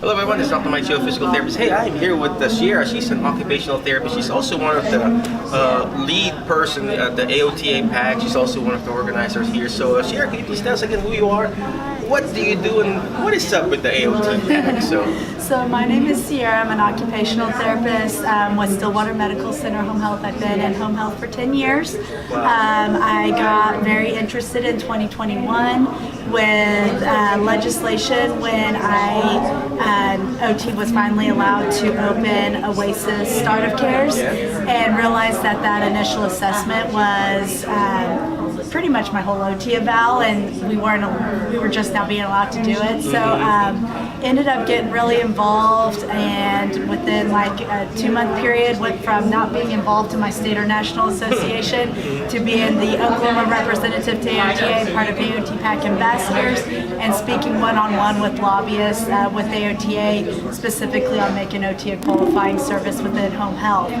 Hello everyone, this is Dr. Mike Cho, physical therapist. Hey, I'm here with Sierra. She's an occupational therapist. She's also one of the lead person at the AOTA PAC. She's also one of the organizers here. So Sierra, can you please tell us again who you are? What do you do and what is up with the AOTA PAC? So my name is Sierra. I'm an occupational therapist with Stillwater Medical Center Home Health. I've been in home health for 10 years. I got very interested in 2021 with legislation when OT was finally allowed to open Oasis Startup Cares, and realized that that initial assessment was pretty much my whole OT eval, and we were just now being allowed to do it. So ended up getting really involved, and within like a 2-month period went from not being involved in my state or national association to being the Oklahoma representative to AOTA, part of AOT PAC ambassadors, and speaking one-on-one with lobbyists with AOTA, specifically on making OT a qualifying service within home health.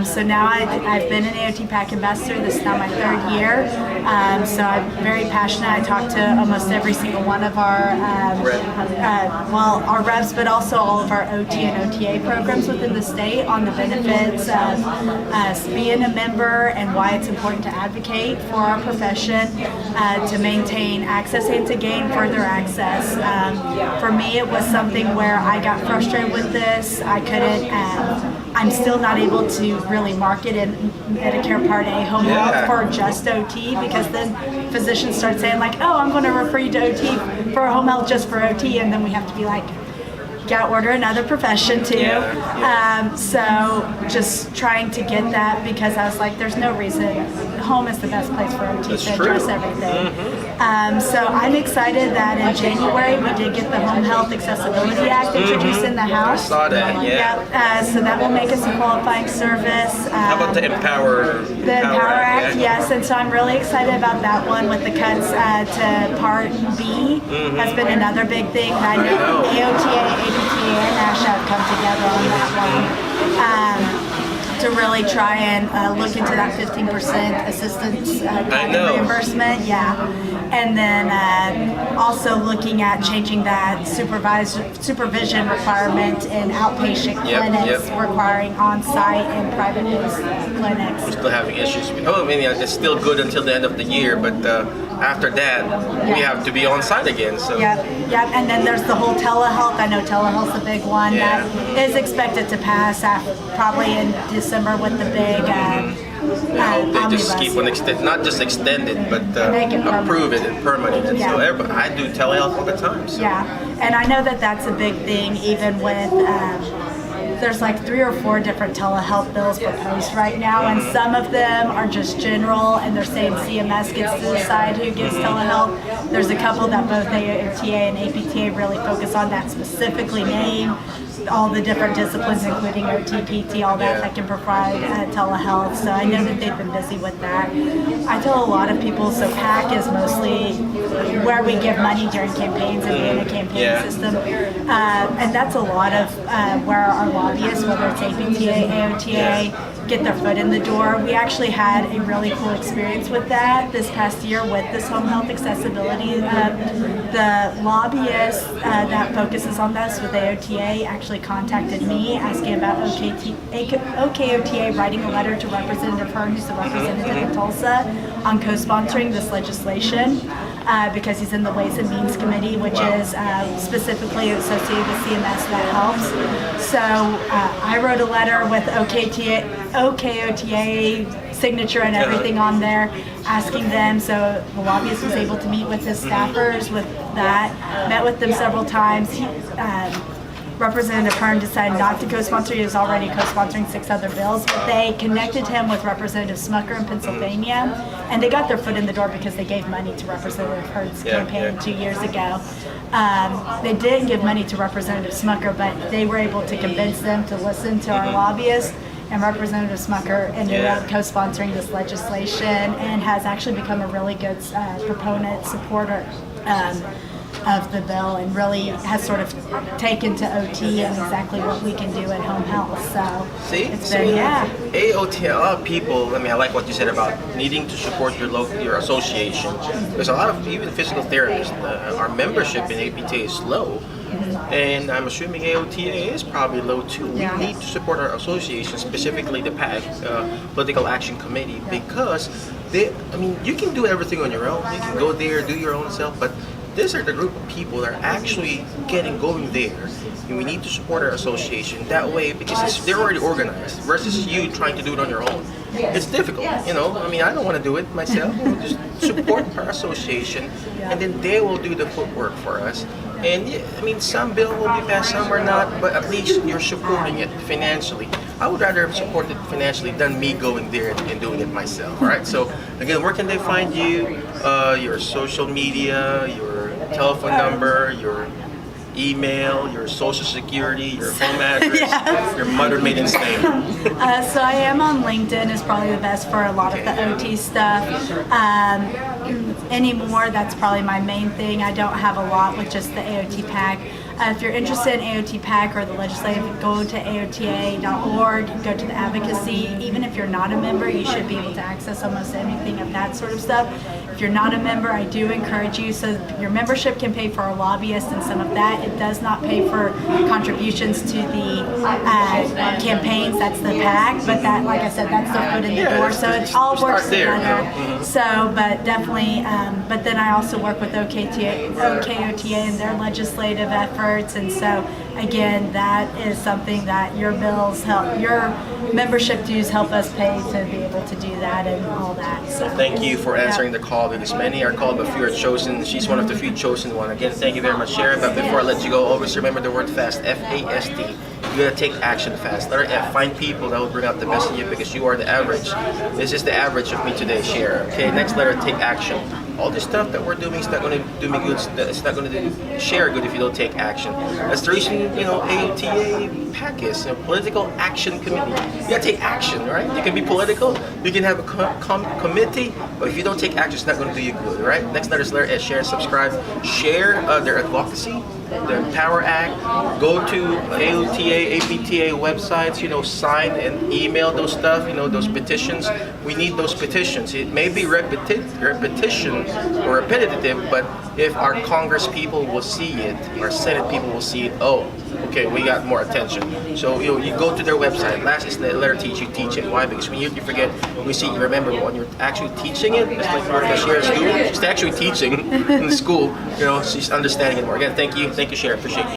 So now I've been an AOT PAC ambassador. This is now my 3rd year. So I'm very passionate. I talk to almost every single one of our our reps, but also all of our OT and OTA programs within the state on the benefits of us being a member and why it's important to advocate for our profession, to maintain access and to gain further access. For me, it was something where I got frustrated with this. I couldn't, I'm still not able to really market in Medicare Part A home health for just OT, because then physicians start saying like, oh, I'm going to refer you to OT for home health just for OT, and then we have to be like, gotta order another profession too. So just trying to get that, because I was like, there's no reason. Home is the best place for OT to address everything. So I'm excited that in January we did get the Home Health Accessibility Act introduced in the House. I saw that, So that will make us a qualifying service. How about the Empower Act? Yes, and so I'm really excited about that one with the cuts to Part B. Has been another big thing. I know AOTA, APTA, and ASHA have come together on that one. To really try and look into that 15% assistance reimbursement, and then also looking at changing that supervision requirement in outpatient clinics, requiring on-site and private-based clinics. We're still having issues with. It's still good until the end of the year, but after that, we have to be on-site again. So. And then there's the whole telehealth. I know telehealth's a big one that is expected to pass probably in December with the big they just keep on not just extend it, but approve it and permanent. And so I do telehealth all the time. So. And I know that that's a big thing, even with there's like 3 or 4 different telehealth bills proposed right now, and some of them are just general, and they're saying CMS gets to decide who gives telehealth. There's a couple that both AOTA and APTA really focus on that specifically name all the different disciplines, including OT, PT, all that can provide telehealth. So I know that they've been busy with that. I tell a lot of people, so PAC is mostly where we give money during campaigns and be in a campaign system. And that's a lot of where our lobbyists, whether it's APTA, AOTA, get their foot in the door. We actually had a really cool experience with that this past year with this home health accessibility. The lobbyist that focuses on this with AOTA actually contacted me asking about OKOTA writing a letter to Representative Hearn, who's the representative in Tulsa, on co-sponsoring this legislation. Because he's in the Ways and Means Committee, which is specifically associated with CMS that helps. So I wrote a letter with OKOTA signature and everything on there, asking them. So the lobbyist was able to meet with his staffers with that, met with them several times. Representative Hearn decided not to co-sponsor. He was already co-sponsoring 6 other bills, but they connected him with Representative Smucker in Pennsylvania, and they got their foot in the door because they gave money to Representative Hearn's campaign 2 years ago. They didn't give money to Representative Smucker, but they were able to convince them to listen to our lobbyists, and Representative Smucker ended up co-sponsoring this legislation and has actually become a really good proponent, supporter of the bill, and really has sort of taken to OT and exactly what we can do at home health. So it's been, AOTA, a lot of people, I like what you said about needing to support your association. There's a lot of, even physical therapists, our membership in APTA is low. And I'm assuming AOTA is probably low too. Yeah. We need to support our association, specifically the PAC, Political Action Committee, because you can do everything on your own. You can go there, do your own self, but these are the group of people that are actually going there, and we need to support our association that way because they're already organized versus you trying to do it on your own. It's difficult, I don't want to do it myself. We'll just support our association, and then they will do the footwork for us. And some bill will be passed, some are not, but at least you're supporting it financially. I would rather support it financially than me going there and doing it myself. All right. So again, where can they find you? Your social media, your telephone number, your email, your social security, your home address, Yes. your mother maiden's name. So I am on LinkedIn is probably the best for a lot of the OT stuff. Anymore, that's probably my main thing. I don't have a lot with just the AOT PAC. If you're interested in AOT PAC or the legislative, go to AOTA.org, go to the Advocacy. Even if you're not a member, you should be able to access almost anything of that sort of stuff. If you're not a member, I do encourage you, so your membership can pay for our lobbyists and some of that. It does not pay for contributions to the campaigns, that's the PAC, but that, like I said, that's the foot in the door, so it all works together. So, but definitely, but then I also work with OKOTA and their legislative efforts, and so again, that is something that your bills help, your membership dues help us pay to be able to do that and all that. So thank you for answering the call, because many are called but few are chosen. She's one of the few chosen one. Again, thank you very much, Sharon. But before I let you go, always remember the word FAST, F-A-S-T. You gotta take action fast. Letter F, find people that will bring out the best in you, because you are the average. This is the average of me today, Sharon. Okay, next letter, take action. All this stuff that we're doing is not going to do me good. It's not going to share good if you don't take action. That's the reason, AOTA PAC is, Political Action Committee. You got to take action, right? You can be political, you can have a committee, but if you don't take action, it's not going to do you good, right? Next letter is letter S, share, subscribe, share their advocacy, the Power Act. Go to AOTA, APTA websites, sign and email those stuff, those petitions. We need those petitions. It may be repetition or repetitive, but if our Congress people will see it, our Senate people will see it, oh, okay, we got more attention. So you go to their website. Last is the letter T, you teach it. Why? Because when you forget, we see, you remember, when you're actually teaching it, it's like Martha Sharon's doing. She's actually teaching in the school. She's understanding it more. Again, thank you, Sharon. Appreciate you.